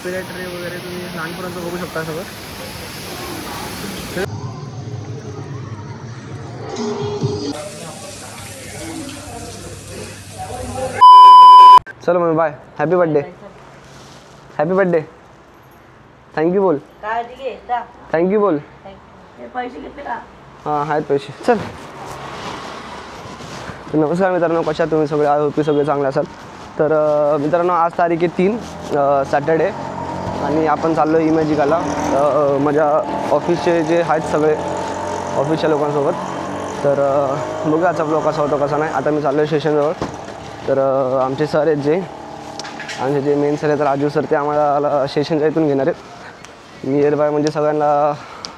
Respiratory वगैरे तुम्ही लहानपर्यंत बघू शकता सगळं. चलो मग bye. Happy birthday. Happy birthday. Thank you बोल. थँक्यू बोल. पैसे घेतले का? हां आहेत पैसे. चल. नमस्कार मित्रांनो, कशा तुम्ही सगळे? आय होप की सगळे चांगले असाल. तर मित्रांनो, आज तारीख आहे 3 सॅटर्डे आणि आपण चाललो आहे इमॅजिकाला माझ्या ऑफिसचे जे आहेत सगळे ऑफिसच्या लोकांसोबत. तर बघू आजचा ब्लॉग कसा होतो कसा नाही. आता मी चाललो आहे स्टेशनजवळ. तर आमचे सर आहेत जे आमचे जे मेन सर आहेत राजू सर, ते आम्हाला स्टेशनच्या इथून घेणार आहेत. नियर बाय म्हणजे सगळ्यांना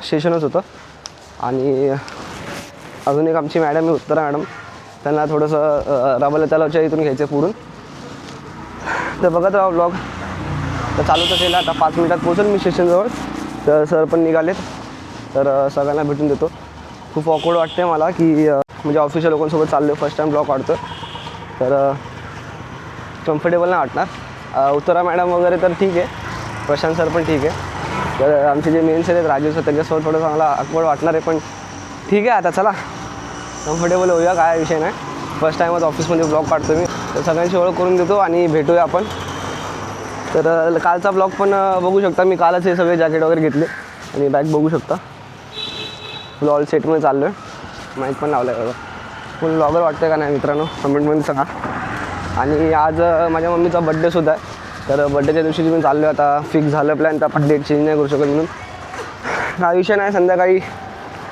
स्टेशनच होतं. आणि अजून एक आमची मॅडम आहे उत्तरा मॅडम, त्यांना थोडंसं राबाला तलावच्या इथून घ्यायचं पुढून. तर बघत राहा ब्लॉग. तर चालूच असेल. आता 5 मिनिटात पोहोचेल मी स्टेशनजवळ. तर सर पण निघालेत. तर सगळ्यांना भेटून देतो. खूप ऑकवर्ड वाटते मला की म्हणजे ऑफिसच्या लोकांसोबत चाललो, फर्स्ट टाईम ब्लॉग काढतो. तर कम्फर्टेबल नाही वाटणार. उत्तरा मॅडम वगैरे तर ठीक आहे, प्रशांत सर पण ठीक आहे. तर आमचे जे मेन सर आहेत राजू सर, त्याच्यासोबत थोडं मला ऑकवर्ड वाटणार आहे, पण ठीक आहे. आता चला कम्फर्टेबल होऊया, काय विषय नाही. फर्स्ट टाईमच ऑफिसमध्ये ब्लॉग काढतो मी. तर सगळ्यांची ओळख करून देतो आणि भेटूया आपण. तर कालचा ब्लॉग पण बघू शकता. मी कालच हे सगळे जॅकेट वगैरे घेतले आणि बॅग बघू शकता. फुल ऑल सेटमध्ये चाललो आहे. माईक पण लावलं आहे बघा. फुल ब्लॉगर वाटतं का नाही मित्रांनो, कमेंटमध्ये सांगा. आणि आज माझ्या मम्मीचा बड्डेसुद्धा आहे. तर बड्डेच्या दिवशी मी चाललो आहे. आता फिक्स झालं प्लॅन, तर आपण डेट चेंज नाही करू शकत म्हणून. हा विषय नाही. संध्याकाळी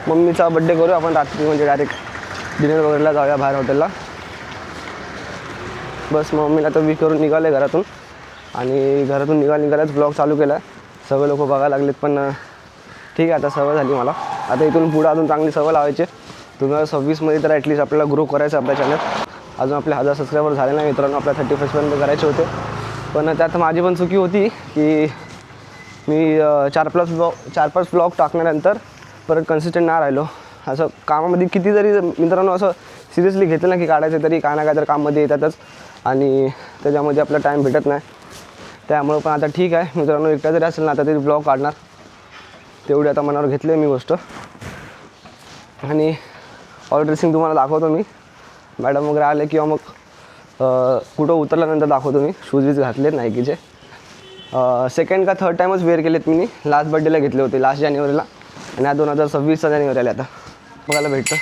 मम्मीचा बड्डे करू आपण रात्री, म्हणजे डायरेक्ट डिनर वगैरेला जाऊया बाहेर हॉटेलला. बस मम्मीला तर विश करून निघाले घरातून. आणि घरातून निघाल्याच ब्लॉग चालू केला आहे. सगळे लोक बघायला लागलेत, पण ठीक आहे, आता सवय झाली मला. आता इथून पुढं अजून चांगली सवय लावायची. 2026मध्ये तर ॲटलीस्ट आपल्याला ग्रो करायचं आपल्या चॅनल. अजून आपले 1000 सबस्क्रायबर झाले नाही मित्रांनो, आपल्या 31पर्यंत करायचे होते. पण त्यात माझी पण चुकी होती की मी 4-5 ब्लॉग टाकल्यानंतर परत कन्सिस्टंट नाही राहिलो. असं कामामध्ये किती जरी मित्रांनो असं सिरियसली घेतलं ना की काढायचं, तरी काय ना काय तर काममध्ये येतातच आणि त्याच्यामध्ये आपला टाईम भेटत नाही. त्यामुळं पण आता ठीक आहे मित्रांनो, एकटा जरी असेल ना आता तरी ब्लॉग काढणार, तेवढी आता मनावर घेतली आहे मी गोष्ट. आणि ऑल ड्रेसिंग तुम्हाला दाखवतो मी. मॅडम वगैरे आले किंवा मग कुठं उतरल्यानंतर दाखवतो मी. शूज वीज घातलेत नायकीचे. सेकंड का थर्ड टाईमच वेअर केलेत मी. लास्ट बड्डेला घेतले होते, लास्ट जानेवारीला. आणि आज 2026चा जानेवारी आले. आता बघायला भेटतं.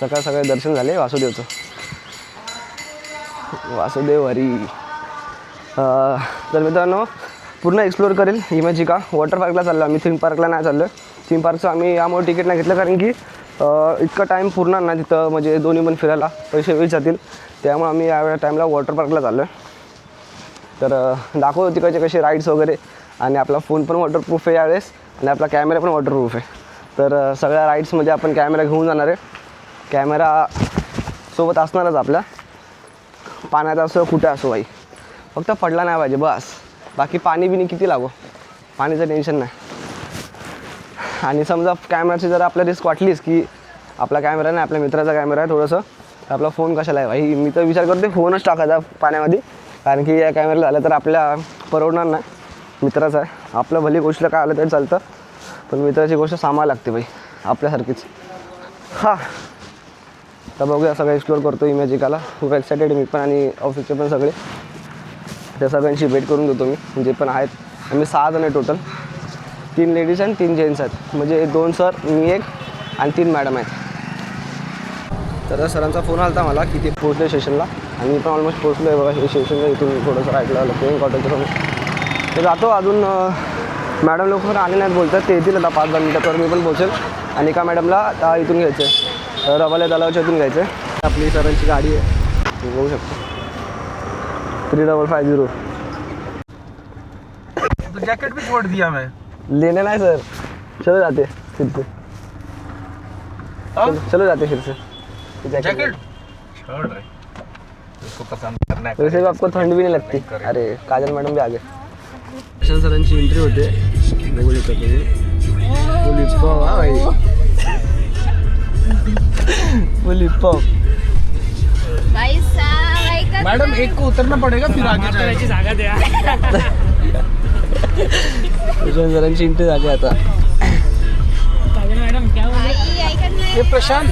सकाळी दर्शन झाले वासुदेवचं. वासुदेव हरी. तर मित्रांनो, पूर्ण एक्सप्लोअर करेल इमॅजिका. वॉटर पार्कला चाललो आम्ही, थीम पार्कला नाही चाललो आहे. थीम पार्कचं आम्ही यामुळे तिकीट नाही घेतलं कारण की इतका टाईम पुरणार नाही तिथं, म्हणजे दोन्ही पण फिरायला पैसे वेस्ट जातील. त्यामुळे आम्ही या टाईमला वॉटर पार्कला चाललो आहे. तर दाखवतो तिकडचे कसे राईड्स वगैरे. आणि आपला फोन पण वॉटरप्रूफ आहे यावेळेस, आणि आपला कॅमेरा पण वॉटरप्रूफ आहे. तर सगळ्या राईड्समध्ये आपण कॅमेरा घेऊन जाणार आहे. कॅमेरा सोबत असणारच आपल्या, पाण्यात असो कुठे असो बाई, फक्त पडला नाही पाहिजे बस. बाकी पाणी बिनी किती लागो, पाणीचं टेन्शन नाही. आणि समजा कॅमेराची जर आपल्या रिस्क वाटलीच की आपला कॅमेरा नाही, आपल्या मित्राचा कॅमेरा आहे थोडंसं, तर आपला फोन कशाला आहे भाई. मी तर विचार करते फोनच टाकायचा पाण्यामध्ये, कारण की या कॅमेरा झालं तर आपल्या परवडणार नाही. मित्राचा आहे, आपलं भली गोष्ट काय आलं तरी चालतं, पण मित्राची गोष्ट सांभाळायला लागते बाई आपल्यासारखीच. हां, तर बघूया. सगळं एक्सप्लोअर करतो इमॅजिकाला. खूप एक्सायटेड मी पण आणि ऑफिसचे पण सगळे. त्या सगळ्यांची भेट करून देतो मी, जे पण आहेत. आम्ही 6 जण आहे टोटल. 3 लेडीज आणि 3 जेंट्स आहेत, म्हणजे 2 सर, मी एक आणि 3 मॅडम आहेत. तर सरांचा फोन आला होता मला की ते पोहोचले स्टेशनला, आणि मी पण ऑलमोस्ट पोहोचलो आहे बघा हे स्टेशनला. इथून थोडंसं राईटला लक्ष्मी कॉटेजच्या समोर ते जातो. अजून मॅडम लोक पण आले नाहीत बोलतात, ते येतील आता 5-10 मिनिटावर मी पण पोहोचेल. आणि एका मॅडमला इथून घ्यायचं आहे, रवाल्या तलावच्या इथून घ्यायचं आहे. आपली सरांची गाडी आहे, तुम्ही बघू शकता, 3550. तो जैकेट भी छोड़ दिया मैं लेने नहीं सर, चलो जाते फिर से. चलो जाते फिर से. जैकेट छोड़ रहे, इसको पसंद करना है. वैसे भी आपको ठंड भी नहीं लगती. अरे काजल मैडम भी आ गए. प्रशांत सरांची एंट्री होते, बघू शकता तुम्ही. फुल हिपहॉप हा भाई, फुल हिपहॉप. भाई साहब मैडम एक को उतरना पड़ेगा फिर आगे जाएगा. जागा द्या. जरांची इंटरव्ह्यू झाली आता. मॅडम क्या बोल ये प्रशांत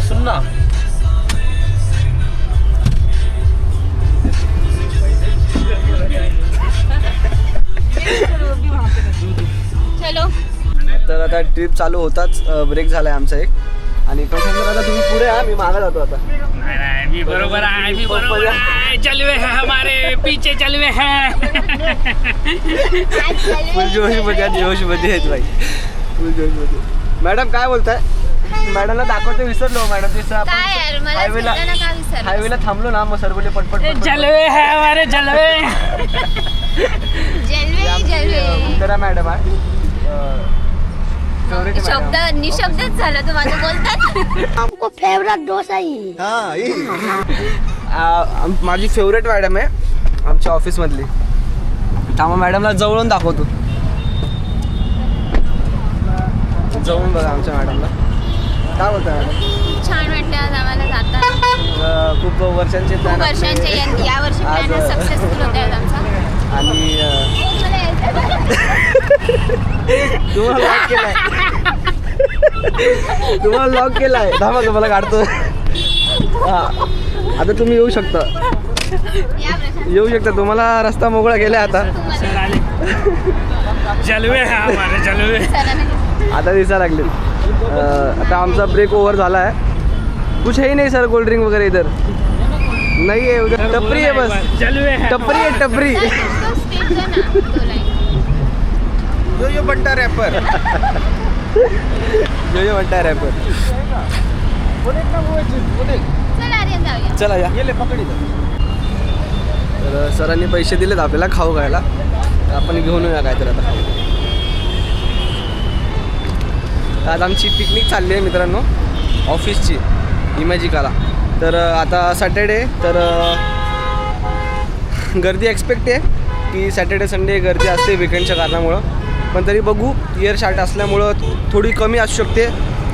सुन ना. चलो. तर आता ट्रिप चालू होताच ब्रेक झालाय आमचा एक. आणि प्रशांत आता तुम्ही पुढे या, मी मागे जातो आता. नाही मी बरोबर आहे, मी बरोबर आहे. चलवे है हमारे पीछे चलवे है. फुल जोशमध्ये आहेत, जोशमध्ये आहेत भाई, फुल जोशमध्ये. मॅडम काय बोलताय? मॅडमला दाखवते विसरलो मॅडम. तिसं काय यार, मला हायवेला सांगा ना का विसरलास? हायवेला थांबलो ना, मग सर बोलले पटपट पटपट. चलवे है हमारे चलवे. जलवे. मुंदरा मॅडम आहे. favorite शब्द madam. निशब्दच झालं तुम्हाला बोलतात. हमको फेवरेट डोसा ही. माझी फेवरेट मॅडम आहे आमच्या ऑफिसमधली. थांबा मॅडमला जवळून दाखवतो. जवळून बघा आमच्या मॅडमला. काय बोलता मॅडम? छान वाटतं आज आम्हाला जाता. खूप वर्षांचे खूप plan वर्षांचे आपले. या वर्षी आज, प्लॅन सक्सेसफुल होत आहेत आमचा. आणि मला यायचं. तुम्हाला लॉक केलाय. तुम्हाला लॉक केलाय. थांबा तुम्हाला काढतो. हा आता तुम्ही येऊ शकता, या प्रशांत. येऊ शकता. तुम्हाला रस्ता मोकळा केलाय आता. सर आले. चलवे है हमारे चलवे. चला ना. आता दिसायला लागले. आता आमचा ब्रेक ओव्हर झाला आहे. कुछ है ही नहीं सर, कोल्ड ड्रिंक वगैरे इधर नहीं है. उधर टपरी है बस. चलवे है. टपरी है टपरी. तो स्पीड दो ना, 2 लाइन. जो बनता रॅपर. जो बनता रॅपर. चला आर्यन जाऊया. चला या. तर सरांनी पैसे दिलेत आपल्याला खाऊ खायला. आपण घेऊन येऊया काहीतरी आता खाऊ. आज आमची पिकनिक चालली आहे मित्रांनो, ऑफिसची इमॅजिकाला. तर आता सॅटर्डे, तर गर्दी एक्सपेक्ट आहे की सॅटर्डे संडे गर्दी असते विकेंडच्या कारणामुळं. पण तरी बघू, इयर शार्ट असल्यामुळं थोडी कमी असू शकते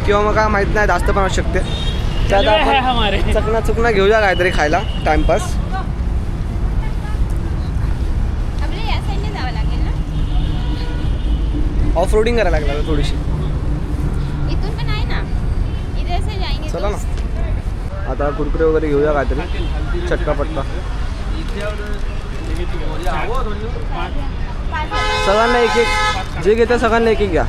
किंवा मग काय माहीत नाही, जास्त पण असू शकते. त्यात चलवे है आपण हमारे. चकना घेऊया काहीतरी खायला, टाइमपास. आपल्याला या साईडने जावं लागेल ना. ऑफ रोडिंग करायला लागला थोडीशी. इथून पण आहे ना, इधर से जाएंगे. चला ना. आता कुरकुरे वगैरे घेऊया काहीतरी, चटका पटका. सगळ्यांना एक एक, जे घेते सगळ्यांना एक एक घ्या.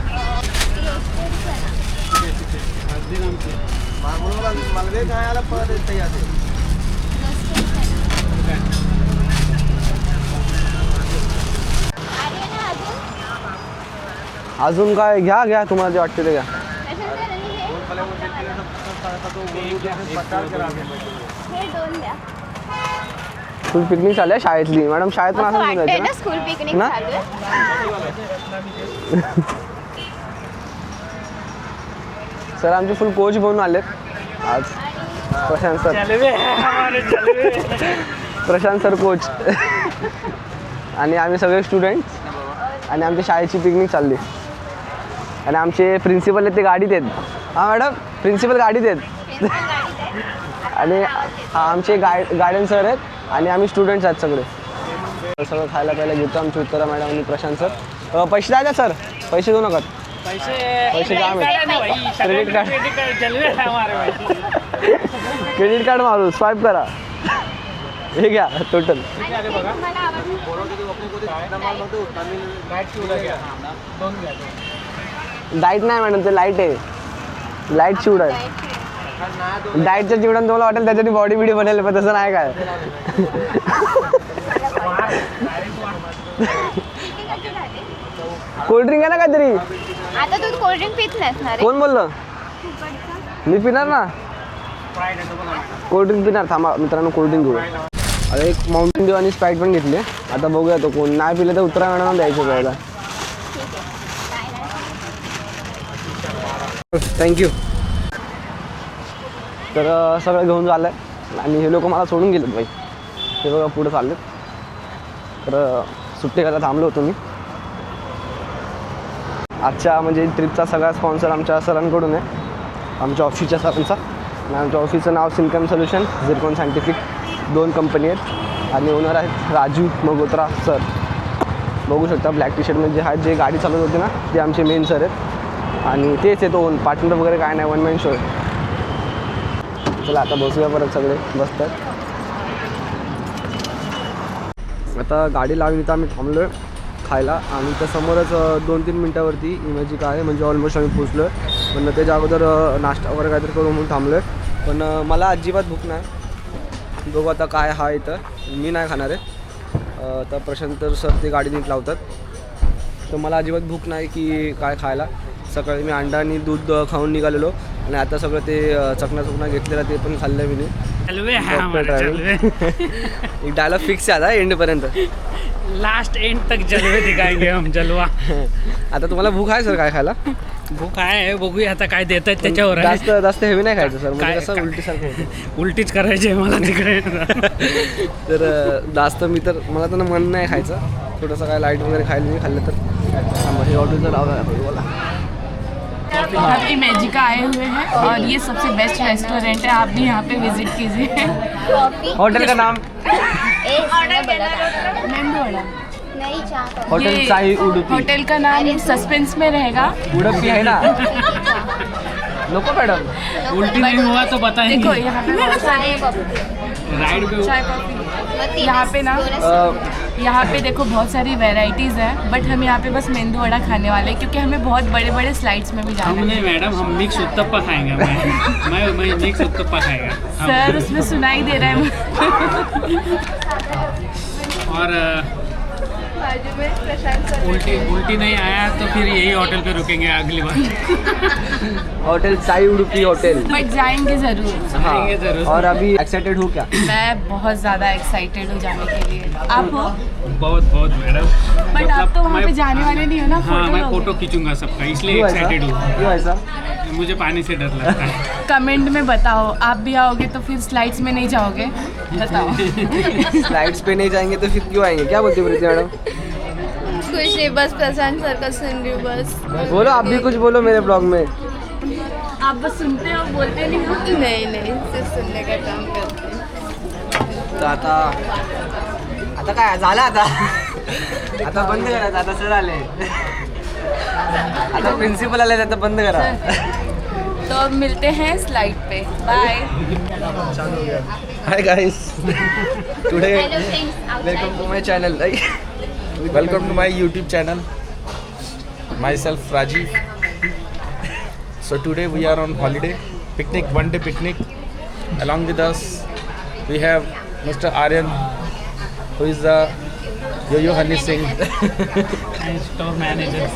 अजून काय घ्या घ्या, तुम्हाला जे वाटते ते घ्या. हे 2 द्या. फुल पिकनिक चालली आहे शाळेतली. मॅडम शाळेत पण असं असं वाटतंय जायचं ना ना. स्कूल पिकनिक ना? चालू आहे. सर आमचे फुल कोच बनून आलेत आज. प्रशांत सर, चलवे है हमारे चलवे. Prashant sir coach. आणि आम्ही सगळे स्टुडंट्स. आणि आमच्या शाळेची पिकनिक चालली. आणि आमचे प्रिन्सिपल आहेत ते गाडीत आहेत. हां मॅडम, प्रिन्सिपल गाडीत आहेत. आणि आमचे गार्डन सर आहेत आणि आम्ही स्टुडंट्स आहेत सगळे. सगळं खायला प्यायला घेतो आमची उत्तरा मॅडम आणि प्रशांत सर. पैसे द्या सर, पैसे देऊ नका. पैसे काय क्रेडिट कार्ड. चलवे है हमारे भाई. क्रेडिट कार्ड मारू, स्वाईप करा. हे घ्या टोटल. डाईट नाही मॅडम, ते लाईट आहे. लाईट चिवड आहे. डाएटच्या चिवड्यानं तुम्हाला वाटेल त्याच्यानी बॉडी बिडी बनेल, पण तसं नाही काय. कोल्ड्रिंक आहे ना काहीतरी. आता तू कोल्ड्रिंक पित नसणार. कोण बोललं? मी पिणार ना कोल्ड्रिंक, पिणार. थांबा मित्रांनो, कोल्ड्रिंक घेऊ. आता एक माउंटेन ड्यू आणि स्प्राईट पण घेतली. आता बघूया तो कोण नाही पिलं तर उत्तरा मॅडम द्यायचं पहिला. थँक्यू. तर सगळं घेऊन झालं आहे आणि हे लोक मला सोडून गेलेत बाई. हे बघा पुढं चाललेत. तर सुट्टी करायला थांबलो होतो मी. आजच्या म्हणजे ट्रिपचा सगळा स्पॉन्सर आमच्या सरांकडून आहे, आमच्या ऑफिसच्या सरांचा. आणि आमच्या ऑफिसचं नाव सिनकम सोल्युशन झिरकॉन सायंटिफिक. 2 कंपनी आहेत आणि ओनर आहेत राजू मगोत्रा सर. बघू शकता ब्लॅक टी शर्टमध्ये जे आहेत, जे गाडी चालवत होते ना ते आमचे मेन सर आहेत आणि तेच आहे तो पार्टनर वगैरे काय नाही, 1 मॅन शो आहे. चला आता बसूया परत, सगळे बसतात. आता गाडी लागली तर आम्ही थांबलो आहे खायला आणि त्या समोरच 2-3 मिनटावरती इमॅजिका आहे, म्हणजे ऑलमोस्ट आम्ही पोचलो आहे. पण त्याच्या अगोदर नाश्ता वगैरे काहीतरी करू म्हणून थांबलो आहे. पण मला अजिबात भूक नाही. बघू आता काय हा इथं, मी नाही खाणार आहे. तर प्रशांत सर ते गाडी नीट लावतात, तर मला अजिबात भूक नाही की काय खायला. सकाळी मी अंडा आणि दूध खाऊन निघालेलो आणि आता सगळं ते चकना घेतलेलं ते पण खाल्लं मी. जलवे हैं हमारे, जलवे. एक डायलॉग फिक्स आहे आता एंडपर्यंत. लास्ट एंड तक जलवे दिखाएंगे हम, जलवा. आता तुम्हाला भूक आहे सर काय खायला? भूक आहे, बघूया आता काय देत आहेत त्याच्यावर आहे. जास्त हेवी नाही खायचं सर, म्हणजे काय- कसं उलटीसारखं होतं. उलटीच करायची आहे मला तिकडे. तर जास्त मी तर मला तर मन नाही खायचं. थोडंसं काय लाईट वगैरे खायला मी खाल्लं तर हे ऑर्डर लावला. यहाँ पे मैजिका आए हुए हैं और ये सबसे बेस्ट रेस्टोरेंट है, आप भी यहाँ पे विजिट कीजिए. हॉटेल का नाम मेंदू वड़ा. नहीं चाहता. हॉटेल ये साई उडुपी. होटल का नाम सस्पेंस में रहेगा. उडुपी आहे ना? नको मॅडम. उल्टी नहीं हुआ तो बताएंगे. देखो यहाँ पे बहुत सारे राइड पे चाय कॉफी. यहाँ पे ना यहाँ पे देखो बहुत सारी वेराइटीज़ हैं, बट हम यहाँ पे बस मेंदू वड़ा खाने वाले हैं क्योंकि हमें बहुत बड़े बड़े स्लाइड्स में भी जाना हम है. नहीं मैडम, हम मिक्स उत्तप्पा खाएंगे. मैं मिक्स उत्तप्पा खाएगा. सर उसमें सुनाई दे रहा है. और उल्टी नहीं आया तो फिर यही होटल पे रुकेंगे अगली बार. Hotel Sai Udupi hotel. But जाएंगे ज़रूर. जाएंगे जरूर. और अभी एक्साइटेड हो क्या? मैं बहुत ज़्यादा एक्साइटेड हूँ जाने के लिए. आप हो? बहुत मैडम. बट आप तो वहाँ पे जाने वाले नहीं हो ना. हाँ, मैं लोगे. फोटो खींचूंगा सबका, इसलिए क्यों ऐसा? एक्साइटेड हूँ. क्यों ऐसा? मुझे पानी से डर लगता है. कमेंट में बताओ, आप भी आओगे तो फिर स्लाइड्स में नहीं जाओगे. बताओ. स्लाइड्स पे नहीं जाएंगे तो फिर क्यों आएंगे? क्या बोलती प्रीति मैडम? कुछ नहीं, बस प्रशांत सर का सुन रही हूँ बस. बोलो, आप भी कुछ बोलो मेरे ब्लॉग में. आप बस सुनते हो, बोलते नहीं हो. नहीं सिर्फ सुनने का काम करते हैं. तर आता काय झालं आता बंद करा. आता सर आले, आता प्रिन्सिपल आले, आता बंद करा. तो अब मिलते हैं स्लाइड पे. Bye. Hi guys, today Hello friends, outside. Welcome to my channel. Welcome to my YouTube channel. Myself Rajiv. So today we are on holiday, picnic, 1-day picnic. Along with us, we have Mr. Aryan, who is the Yo-Yo Honey Singh. Store manager.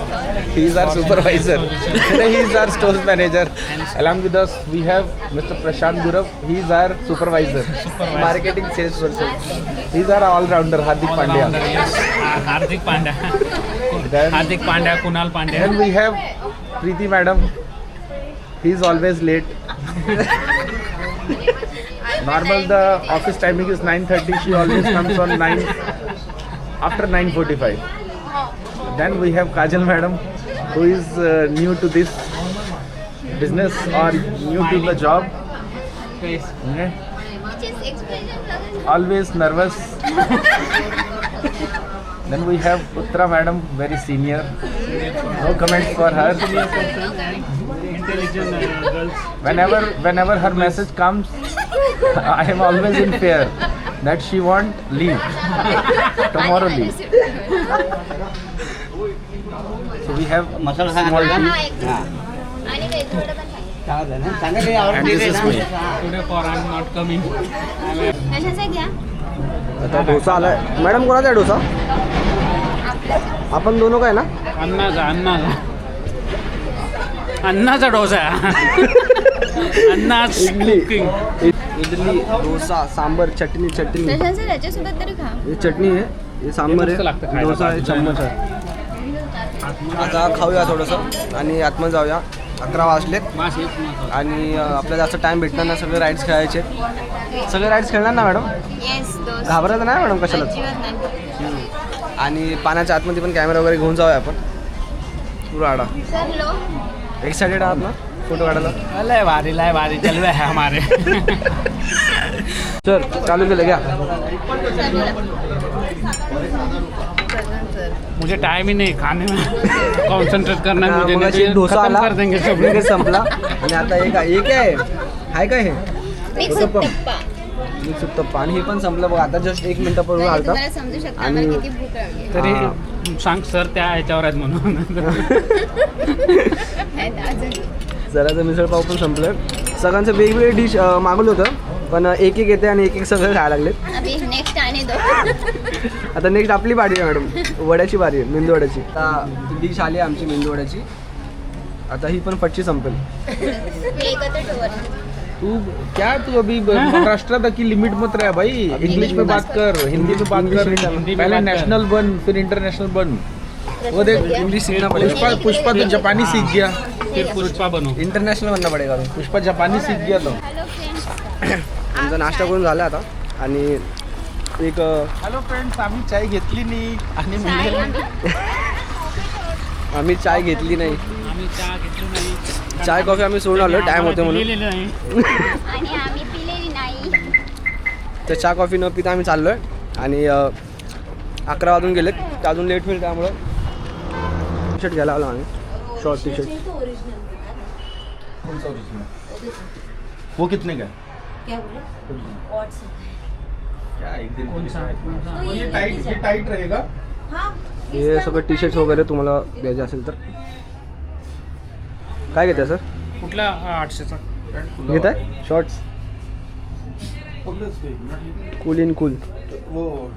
He is our supervisor. Today he is our store manager. Along with us, we have Mr. Prashant Gurav. He is our supervisor. Marketing sales person. He is our all-rounder, Hardik Pandya. Hardik Pandya. Then, Hardik Pandya, Krunal Pandya. then we have Preeti Madam. He is always late. Normal the office timing is 9:30. She always comes on 9 after 9:45. Then we have Kajal Madam, who is new to this business or new to the job. Okay. Just expression लगा. Always nervous. Then we have Uttara Madam, very senior. No comments for her. Intelligent girls. Whenever her message comes, I am always in fear that she won't leave. Tomorrow leave. So we have small team. हाँ एक आणि veg vada पण सांगितलं. And this is me. Today for I am not coming. कशाचा घ्या? आता डोसा आलाय. Madam कोणाचा आहे डोसा? आपण दोनों काय ना? अन्नाचा डोसा. अन्नाच कुकिंग. इडली, डोसा, सांबर, चटणी. कशाचा त्याच्यासोबत तरी खा. हे चटणी आहे, हे सांबर मस्त लागतं आहे, खायला. डोसा आहे, चम्मच आहे. आता खाऊया थोडंसं आणि आतमध्ये जाऊया. 11 वाजलेत आणि आपल्याला जास्त टाईम भेटणार ना. सगळे राईड्स खेळायचे. सगळे राईड्स खेळणार ना मॅडम? येस दोस्त. घाबरायचं नाही मॅडम कशालाच. अजिबात नाही. आणि पाण्याच्या आतमध्ये पण कॅमेरा वगैरे घेऊन जाऊया आपण. पुरा आडा. Sir low. एक्सायटेड आहात ना? फोटो काढायला. लय भारी चलवे है हमारे. सर चालू केलं घ्या. मुझे टाइम ही नहीं खाने में कॉन्सेंट्रेट करना है मुझे. मगाशी नहीं तो ये डोसा खत्म आला कर देंगे सब. लगेच संपला. आणि आता हे काय आहे काय हे मिक्स उत्तप्पा. मिक्स उत्तप्पा आणि हे पण संपलं बघा आता जस्ट 1 मिनिटापूर्वी आलता. तुम्हाला समजू शकता आणि- आम्हाला किती भूक लागली. तरी सांग सर त्या ह्याच्यावर आहेत म्हणून. जराचं मिसळपाव पण संपलं. सगळ्यांचं वेगवेगळे डिश मागवलं होतं पण एक एक येते आणि एक एक सगळं खायला लागलेत. अभी नेक्स्ट आने दो. आता नेक्स्ट आपली बारी आहे मॅडम. वड्याची बारी आहे मेंदू वड्याची. आता डिश आली आहे आमची मेंदू वड्याची. आता ही पण फटची संपेल. हे एकत्र ठेवा. तू अभी महाराष्ट्र की लिमिट मत रहा भाई. इंग्लिश में बात कर, हिंदी में बात कर. हिंदी में पहले बात कर. नेशनल बन फिर इंटरनेशनल बन. वो देख इंग्लिश सीखना पड़ेगा. पुष्पा तो जापानी सीख गया. फिर पुष्पा बनो. इंटरनॅशनल बनना पडेगा. पुष्पा जापानी सीख गया तो. Hello friends. आमचा नाश्ता करून झाला आता आणि एक हॅलो फ्रेंड्स, आम्ही चाय घेतली नाही आणि आम्ही चाय घेतली नाही. आम्ही चहा घेतली नाही. चाय कॉफी आम्ही सोडून आलो टाइम होते म्हणून. पिलेली नाही. आणि आम्ही पिलेली नाही. तर चहा कॉफी न पिता आम्ही चाललोय आणि 11 वाजून गेलेत. अजून लेट होईल त्यामुळं टी शर्ट घ्यायला आलो आम्ही. Short T shirt. वो कितने का? ये टाइट रहेगा. हे सगळं टी शर्ट्स वगैरे तुम्हाला घ्यायचे असेल तर काय घेताय सर? कुठला 800चा? घेत आहे शॉर्ट्स कूल इन कूल वो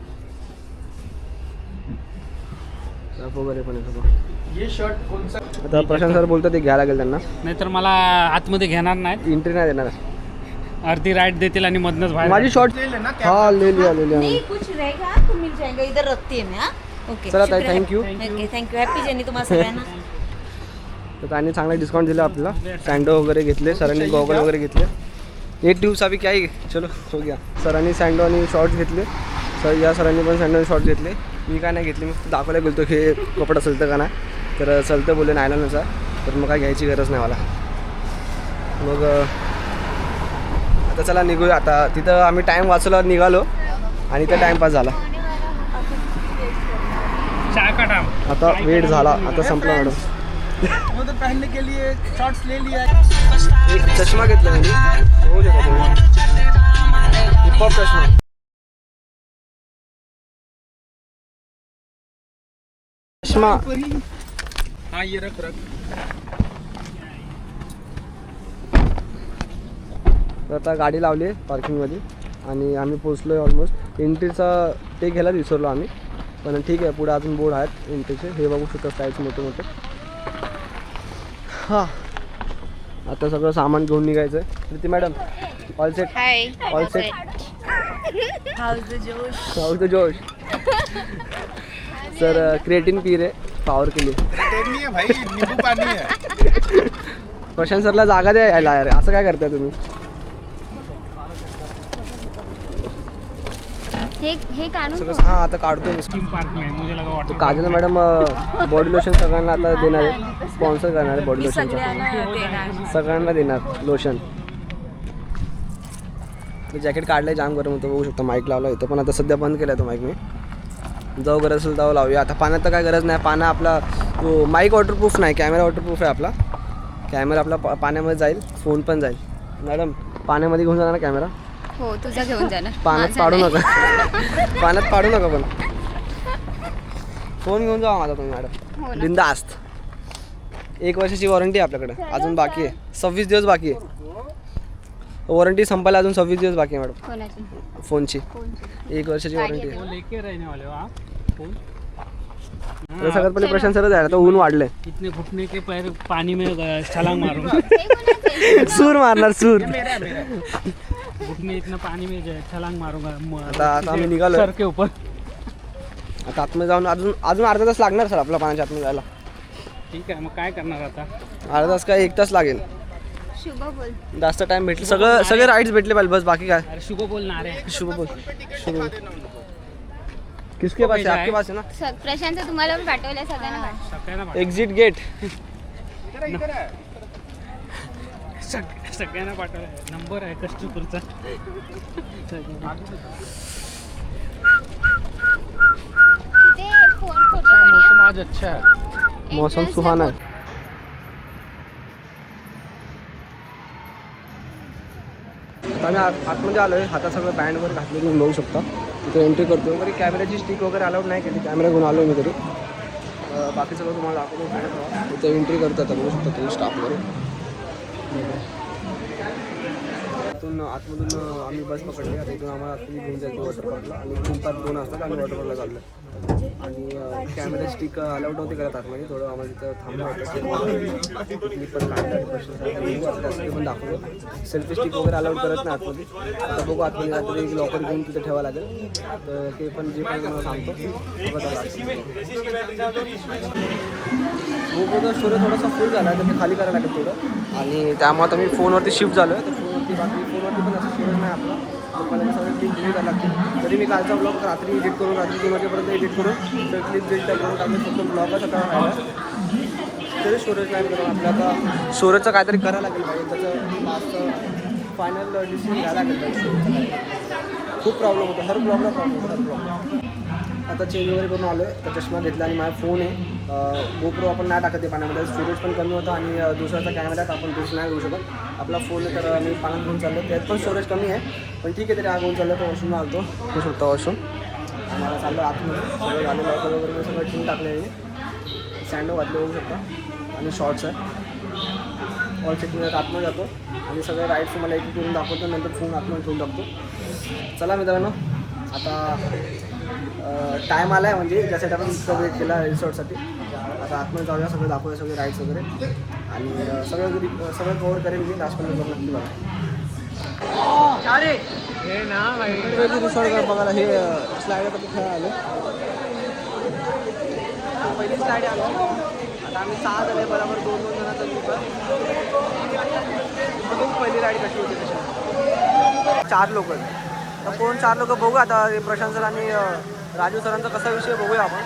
वगैरे पण आहे सगळं. ये शर्ट कौन सा? आता प्रशांत सर बोलतात ते घ्यायला लागेल त्यांना. नाहीतर मला आतमध्ये घेणार नाहीत. एंट्री नाही देणार. अर्धी राईट देतील आणि मधनच बाहेर. माझी शॉर्ट ले लेना. हा ले लिया नहीं कुछ रहेगा तो मिल जाएगा. इधर रखती है मैं. हाँ ओके चला ताई thank you. Okay thank you. Happy journey तुम्हाला सगळ्यांना. तर त्यांनी चांगला डिस्काउंट दिला आपल्याला. सँडो वगैरे घेतले सरांनी. गॉगल वगैरे घेतले. एक ट्यूब्स अभी क्या ही चलो हो गया. सरांनी सँडो आणि शॉर्ट्स घेतले. या सरांनी पण सँडो आणि शॉर्ट्स घेतले. मी काय नाही घेतली. मी दाखवायला गेलो की हे कपडा चलतं का नाही तर चलतं बोलले नायलॉनचा. तर मग काय घ्यायची गरज नाही मला. मग आता चला निघूया. आता तिथं आम्ही टाईम वाचवला निघालो आणि त्या टाईमपास झाला. चहा का टाइम. आता वेट झाला. आता संपला मॅडम. वो तो पहनने के लिए शॉर्ट्स ले लिया. एक चष्मा घेतला मी. हो का तुम्ही हिपहॉप चष्मा. चष्मा हाँ ये रख. तर आता गाडी लावली आहे पार्किंगमध्ये आणि आम्ही पोचलो आहे ऑलमोस्ट. एंट्रीचा ते घ्यायला विसरलो आम्ही पण ठीक आहे. पुढे अजून बोर्ड आहेत एंट्रीचे. हे बघू शकता साईज मोठे मोठे. हां आता सगळं सामान घेऊन निघायचं आहे. Preeti madam all set. High. All set. How the जोश. सर क्रिएटिन पी रे पावर के लिए. नहीं है भाई, नींबू पानी है. प्रशांत सरला जागा द्या यायला यार. असं काय करताय तुम्ही? हे काढून सगळं हां आता काढतोय मी. थीम पार्क में मुझे लगा water. Kajal madam body lotion सगळ्यांना आता देणार आहे. स्पॉन्सर करणार आहे बॉडी लोशनचं. सगळ्यांना देणार. सगळ्यांना देणार लोशन. जॅकेट काढलंय जाम गरम होतं बघू शकतो. माईक लावला होतं पण आता सध्या बंद केला तो माईक मी. जाऊ गरज असेल तेव्हा लावूया. आता पाण्यात तर काय गरज नाही. पाना आपला माईक वॉटरप्रूफ नाही. कॅमेरा वॉटरप्रूफ आहे आपला. कॅमेरा आपला पाण्यामध्ये जाईल. फोन पण जाईल. मॅडम पाण्यामध्ये घेऊन जाणार ना कॅमेरा. हो तुझा घेऊन जाणार. पाण्यात पाडू नका. पाण्यात पाडू नका पण. फोन घेऊन जावा माझा तुम्ही हो मॅडम. ना. बिंदास्त. 1 वर्षाची वॉरंटी आहे आपल्याकडे. अजून बाकी आहे 26 दिवस बाकी आहे. वॉरंटी संपायला अजून 26 दिवस बाकी आहे मॅडम. कोणाची? फोनची 1 वर्षाची वॉरंटी आहे. वो लेके रहने वाले हो आप. फोन. तर सगळ्यात पहिले प्रशांत सरच आहे. आता ऊन वाढलंय. इतने घुटने के पैर पानी में छलांग मारूंगा. हे कोणाचे? सूर मारणार सूर. घुटने इतना पानी में छलांग मारूंगा. आता आम्ही निघालो. सर के ऊपर. आता आतमध्ये जाऊन अजून अर्धा तास लागणार सर आपला पाण्याच्या आतमध्ये जायला. ठीक आहे मग काय करणार आता. अर्धा तास काय 1 तास लागेल. शुभ बोल. जास्त टाइम भेटले. सगळे राईड्स भेटले पाहिजे बस. बाकी काय. अरे शुभ बोलणार आहे. शुभ बोल. शुभ. किसके पास है? आपके पास है ना. प्रशांत तुम्हाला पण पाठवलंय सगळ्यांना. सगळ्यांना पाठव. Exit gate. सगळ्यांना पाठवला नंबर आहे कष्टपूरचा. मौसम आज अच्छा है. मौसम सुहाना आहे. आता आम्ही आतमध्ये आलो आहे. हातात सगळं बँड वगैरे घातले तुम्ही बघू शकता. तिथे एंट्री करतो वगैरे. कॅमेऱ्याची स्टिक वगैरे अलाउड नाही केली. कॅमेरा घेऊन आलो मी तरी. बाकी सगळं तुम्हाला दाखवतो. तिथे एंट्री करतात बघू शकता तुम्ही स्टाफ वगैरे. आतमधून आम्ही बस पकडली. आता इथून आम्हाला आतमध्ये घेऊन जायचं वॉटर पार्कला. आणि 2 असतात आम्ही वॉटर पार्कला चाललो. आणि कॅमेरा स्टिक अलाउड नव्हते करत आतमध्ये. थोडं आम्हाला तिथं थांबलं होतं. मी पण काढलं पण दाखवलं. सेल्फी स्टिक वगैरे अलाउड करत नाही आतमध्ये. आता बघू आतमध्ये रात्री एक लॉकर घेऊन तिथे ठेवावं लागेल. तर ते पण जे पण मला सांगतो स्टोरेज थोडासा फुल झाला तर ते खाली करायला लागेल थोडं. आणि त्यामुळे आता मी फोनवरती शिफ्ट झालो आहे. तर फोनवरती पण असं स्टोरेज नाही आपलं. मला सगळं क्लिप डिलीट करायला लागते. तरी मी कालचा ब्लॉग रात्री एडिट करून रात्री 3 वाजेपर्यंत एडिट करून तर क्लिप डिलीट करून टाकले. फक्त ब्लॉगच आता राहिला. तरी स्टोरेज नाही करून आपल्याला आता स्टोरेजचं काहीतरी करायला लागेल पाहिजे. त्याचं लास्ट फायनल डिसिजन घ्यायला लागेल पाहिजे. खूप प्रॉब्लेम होतो. हर प्रॉब्लेम आता चेंज वगैरे करून आलो आहे. तर चष्मा घेतला आणि माझा फोन आहे. गोप्रो आपण नाही टाकत आहे पाण्यामध्ये. स्टोरेज पण कमी होतं आणि दुसऱ्याचा कॅमेऱ्यात आपण डिस नाही करू शकत. आपला फोन आहे तर मी पाण्यात घेऊन चाललो. त्यात पण स्टोरेज कमी आहे. पण ठीक आहे तरी आग होऊन चाललं. तर वॉशरूमला आलतो. होऊ शकतो वॉशरूम. मला चाललं आतमध्ये सगळं झालं. लॉकर वगैरे मी सगळं ठेवून टाकलं आहे. सँडो घातले होऊ शकता. आणि शॉर्ट्स आहे. ऑल चेकिंग आतमध्ये जातो आणि सगळे राईड्स तुम्हाला एक करून दाखवतो. नंतर फोन आतमध्ये ठेवून टाकतो. चला मित्रांनो आता टाईम आला आहे म्हणजे ज्यासाठी आपण इतका वेट केला रिसॉर्टसाठी. आता आतमध्ये जाऊया. सगळं दाखवूया सगळे राईड्स वगैरे. आणि सगळं कवर करेल मी. लास्टपर्यंत बघ नक्की बघा. हे ना रिसॉर्ट बघायला हे स्लाईड आता खेळायला आलो. पहिली स्लाईड आलो. आता आम्ही 6 जण बरोबर 2-2 जणांचा ग्रुप आहे. पहिली राईड कशी होती तशी 4 लोक. तर कोण 4 लोक बघू. आता प्रशांत सर आणि राजू सरांचा कसा विषय बघूया आपण.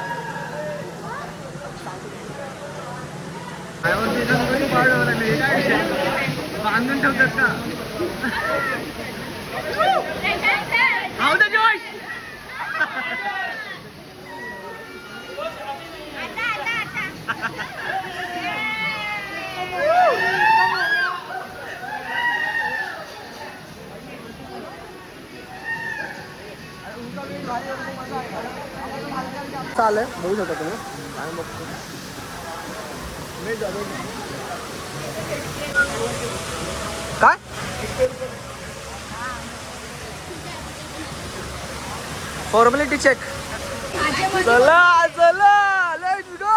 बांधून ठेवतात का चालेल बघू शकता तुम्ही. आणि बघतो काय फॉर्मॅलिटी चेक. चला चला let's go.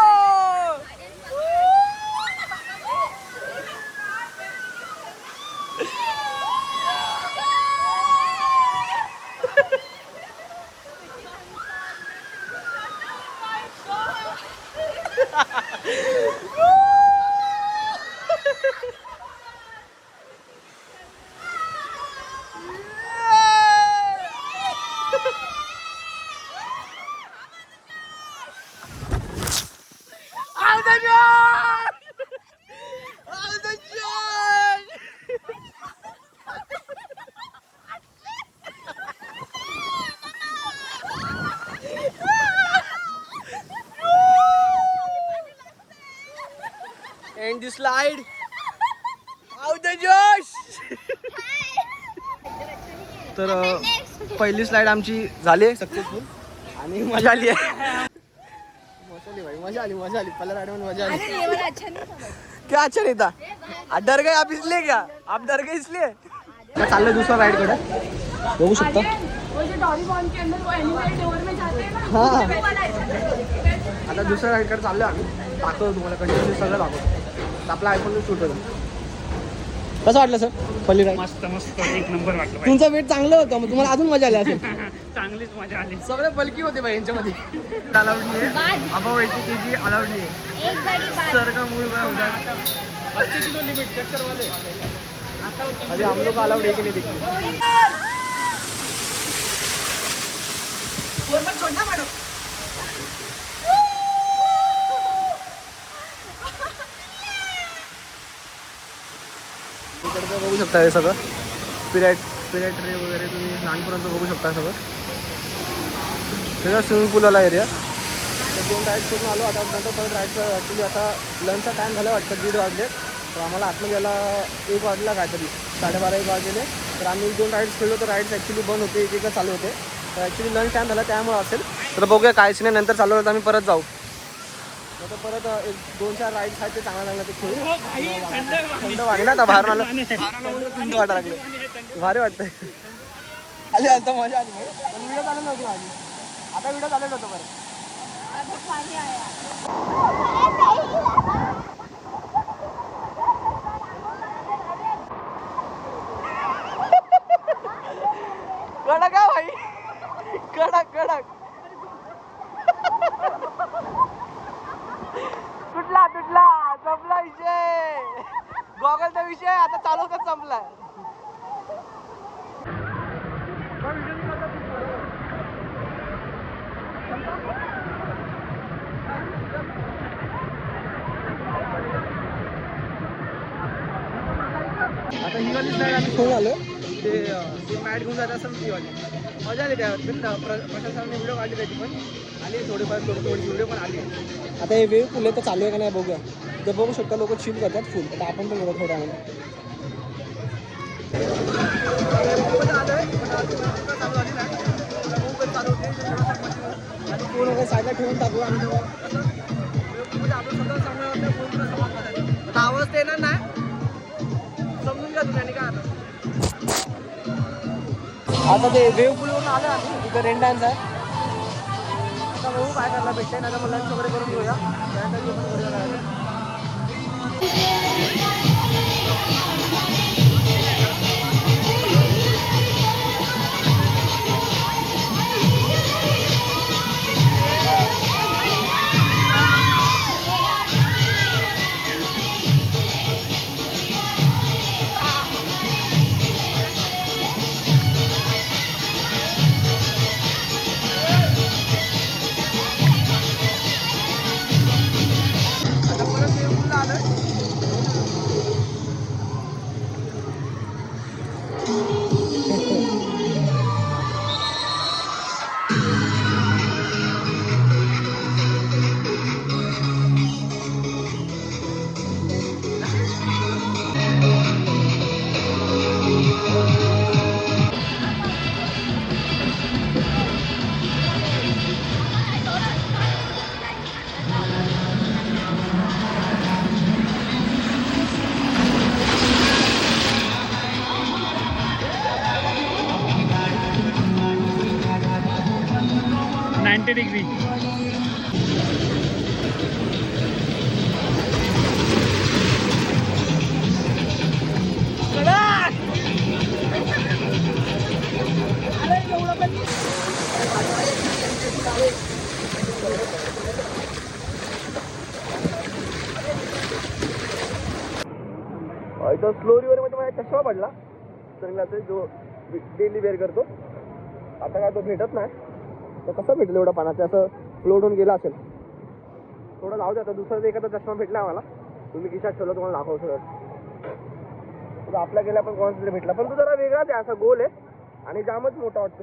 And the slide. Out the Josh. तर पहिली स्लाइड आमची झाली सक्सेसफुल आणि मजा आली आहे. मजा आली पहिल्या राइड में मजा आली. क्या अच्छा नहीं था. आप डर गए आप इसलिए. क्या आप डर गए इसलिए. चाललं दुसरा राइड कडे बघू शकता. हां आता दुसऱ्या राइड कडे चाललो आम्ही. दाखवतो तुम्हाला कंटिन्यू सगळं दाखवतो. आपला आयफोन शूट होतं. कसं वाटलं सर पहिली राईड. मस्त मस्त एक नंबर वाटलं. तुमचा वेट चांगलं होतं मग तुम्हाला अजून मजा आली असेल. चांगलीच मजा आली. सगळे बल्की होते बाई यांच्यामध्ये. अलाउड नाही आहे. अबाव 80 kg अलाउड नाही आहे. एक गाड़ी बाद सर का मूड बना होता है. 80 किलो लिमिट चेक करवाले. अभी हम लोग अलाउड है कि नहीं देखिए. इकडे तर बघू शकता हे सगळं पिरेट ट्रे वगैरे तुम्ही लहानपर्यंत बघू शकता सगळं. सगळं स्विमिंग पूलवाला एरिया. तर 2 राईड्स करून आलो. आता नंतर परत राईडचं ॲक्च्युली आता लंचचा टाईम झाला वाटतं 1:30 वाजले. तर आम्हाला आतमध्ये यायला 1 वाजला काहीतरी 12:30-1 वाजले. तर आम्ही 2 राईड्स खेळलो. तर राईड्स ॲक्च्युली बंद होते, एक चालू होते. तर ॲक्च्युली लंच टाईम झाला त्यामुळे असेल. तर बघूया काहीच नाही, नंतर चालू होतं आम्ही परत जाऊ. तर परत 1-2-4 राईड्स आहेत ते चांगल्या ते खेळू. थंड वाढे ना आता बाहेर आलं थंड वाटायला लागले. भारी वाटतंय. आली आता मजा आली. पण व्हिडिओ चालू नव्हती माझी. आता व्हिडिओ चालू होतं बरं. कडक आहे भाई, कडक कडक. तुटला संपला विषय. गॉगलचा विषय आता चालू होत संपलाय. आता ही वाली स्लाईड आम्ही घेऊन आलो. ते मॅट घेऊन जायचं असेल ती वाली मजा आली. त्या प्रशासनाने व्हिडिओ काढली त्याची पण आली थोडी व्हिडिओ पण आली. आता हे वेळ फुले तर चालू आहे का नाही बघूया. तर बघू शकता लोक चिल करतात फुल. आता आपण पण बघू थोड्या वेळाने. फोन वगैरे साईडला ठेवून टाकू आणि आपण स्वतः सांगणार आता आवाज देणार नाही. समजून घ्या तुम्ही काय. आता ते वेव पूलवरून आलं आम्ही. तिथं रेन डान्स आहे. आता बघू काय करायला भेटते. नाही तर मग लंच वगैरे करून घेऊया. त्यानंतर जेवण वगैरे करायचं. डिग्री. इथं स्लो रिव्हरमध्ये माझ्या चष्मा पडला सनग्लासेस जो डेली वेअर करतो. आता काय तो भेटत नाही. तर कसं भेटलं एवढं पाण्याचं. असं फ्लोट होऊन गेला असेल. थोडं जाऊ द्या. आता दुसरा एखादा चष्मा भेटला आम्हाला. तुम्ही खिशात ठेवलं तुम्हाला दाखवतो सगळं. आपला गेला पण कोणाला भेटला. पण तो जरा वेगळाच आहे. असा गोल आहे आणि जामच मोठा वाटतो.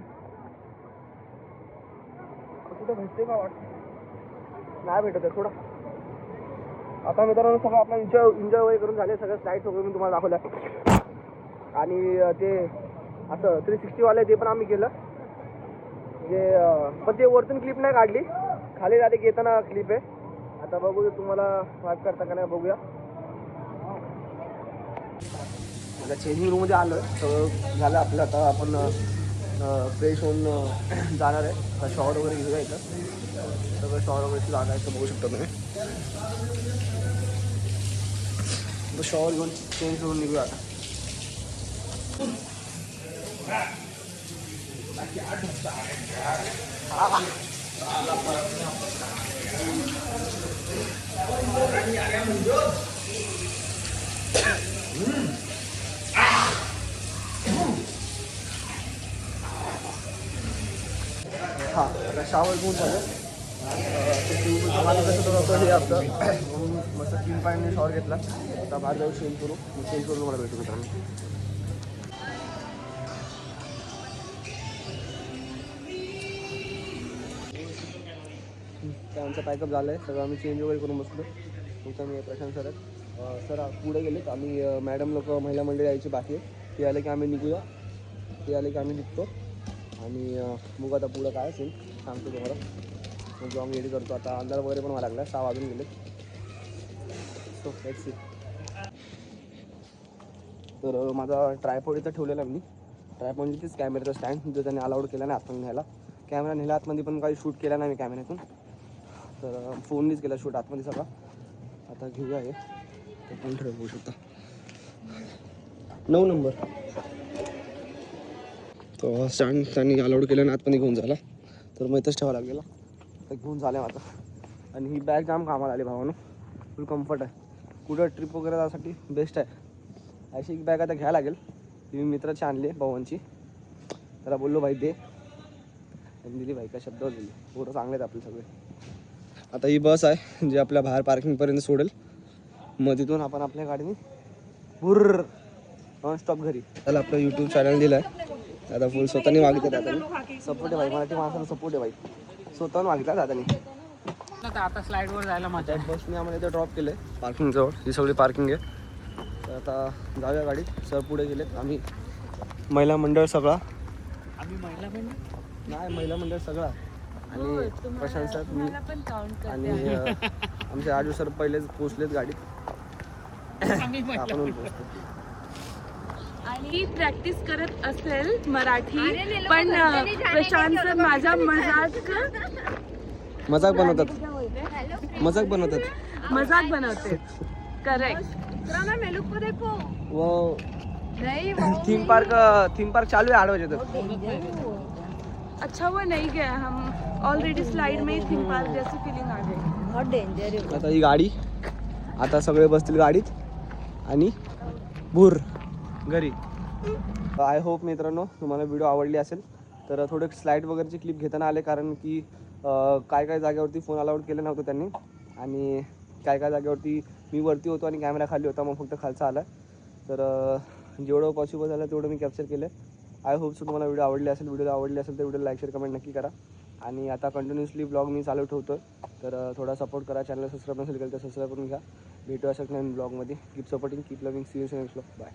कुठं भेटते का वाटतं नाही भेटत आहे थोडा. आता मित्रांनो सगळं आपला एन्जॉय वगैरे करून झाले. सगळं स्लाईड्स वगैरे मी तुम्हाला दाखवलं. आणि ते असं 360वाले ते पण आम्ही केलं. पण ते वरतून क्लिप नाही काढली. खाली डायरेक्ट येताना क्लिप आहे. आता बघू तुम्हाला वाट करता का नाही बघूया. आता चेंजिंग रूममध्ये आलो आहे. सगळं झालं आपलं. आता आपण फ्रेश होऊन जाणार आहे. आता शॉवर वगैरे घेऊया. इथं सगळं शॉवर वगैरे जागा आहे. तर बघू शकता तुम्ही. शॉवर घेऊन चेंज करून निघूया आता. शॉवर घेऊन झालं. कसं हे आपलं मस्त 3 पाण्याने शॉवर घेतला. आता बाहेर जाऊ चेंज करू, चेंज करून मला भेटू मित्रांनो. आमचं पॅकअप झालं आहे सगळं. आम्ही चेंज वगैरे करून बसलो. तुमचा मी प्रशांत सर आहेत. सर पुढे गेलेत. आम्ही मॅडम लोक महिला मंडळी यायची बाकी आहे. ते आले की आम्ही निघूया. ते आले की आम्ही निघतो आणि मग आता पुढं काय असेल सांगतो तुम्हाला. मग जॉंग रेडी करतो. आता अंधार वगैरे पण व्हायला लागला. 6 वाजून गेले. So let's see. तर माझा ट्रायपॉड इथं ठेवलेला मी. ट्रायपॉड म्हणजे तेच कॅमेराचं स्टँड जो त्याने अलाउड केला नाही आतमध्ये न्यायला. कॅमेरा नेला आतमध्ये पण काही शूट केला नाही मी कॅमेऱ्यातून. तर फोननीच केला शूट आतमध्ये सगळा. आता घेऊया हे. तर फोन ठरवू शकता 9 नंबर. तो स्टँड त्यांनी अलाउड केलं आणि आतमध्ये घेऊन झाला. तर मग इथंच ठेवा लागलेला. तर घेऊन झालं आता. आणि ही बॅग जाम कामाला आली भावानं. फुल कम्फर्ट आहे. कुठं ट्रिप वगैरे जाण्यासाठी बेस्ट आहे. अशी एक बॅग आता घ्यायला लागेल. ती मी मित्राची आणली आहे भावांची. त्याला बोललो भाई दे. आणि दिली भाई का शब्दावर दिली. पोरं चांगले आहेत आपले सगळे. आता ही बस आहे जी आपल्या बाहेर पार्किंगपर्यंत सोडेल. मग तिथून आपण आपल्या गाडीने बुर्र नॉनस्टॉप घरी. त्याला आपलं यूट्यूब चॅनल दिलं आहे. आता फुल स्वतःने मागितलं दादानी. सपोर्ट आहे भाई. मराठी माणसाला सपोर्ट आहे भाई. स्वतःहून मागितला दादानी. आता स्लाइडवर जायला मजा. बसने आम्हाला इथं ड्रॉप केलं आहे पार्किंगजवळ. ही सगळी पार्किंग आहे. तर आता जाऊया गाडीत. सर पुढे गेलेत. आम्ही महिला मंडळ सगळा. आम्ही महिला पण नाही महिला मंडळ सगळा. आणि प्रशांत सर मी पण काउंट आणि आमचे राजू सर पहिलेच पोचलेत गाडीत. आपण पोचतो. आणि प्रॅक्टिस करत असेल मराठी पण प्रशांत सर माझा मजाक बनवतात. मजाक बनवते. करेक्ट. वो थीम पार्क चालू आहे 8 बजे तक. अच्छा वो नहीं गया हम. ऑलरेडी स्लाइड में थीम पार्क जैसी फीलिंग आ गई. बहुत डेंजर है. आता ही गाडी. आता सगळे बसतील गाडीत आणि भूर घरी. आय होप मित्रांनो तुम्हाला व्हिडिओ आवडली असेल. तर थोडे स्लाईड वगैरेची क्लिप घेताना आले कारण की काय काय जागेवरती फोन अलाउड केलं नव्हतं त्यांनी. आणि काय काय जागेवरती मी वरती होतो आणि कॅमेरा खाली होता. मग फक्त खालचा आला. तर जेवढं पॉसिबल झालं तेवढं मी कॅप्चर केलं. आय होप सो तुम्हाला व्हिडिओ आवडली असेल. व्हिडिओ आवडली असेल तर व्हिडिओला लाईक शेअर कमेंट नक्की करा. आणि आता कंटिन्युअसली ब्लॉग मी चालू ठेवतो. तर थोडा सपोर्ट करा. चॅनल सबस्क्राईब नसेल केलं तर सबस्क्राईब करून घ्या. भेटू अशा नवीन ब्लॉगमध्ये. Keep supporting, keep loving. See you next blog. Bye.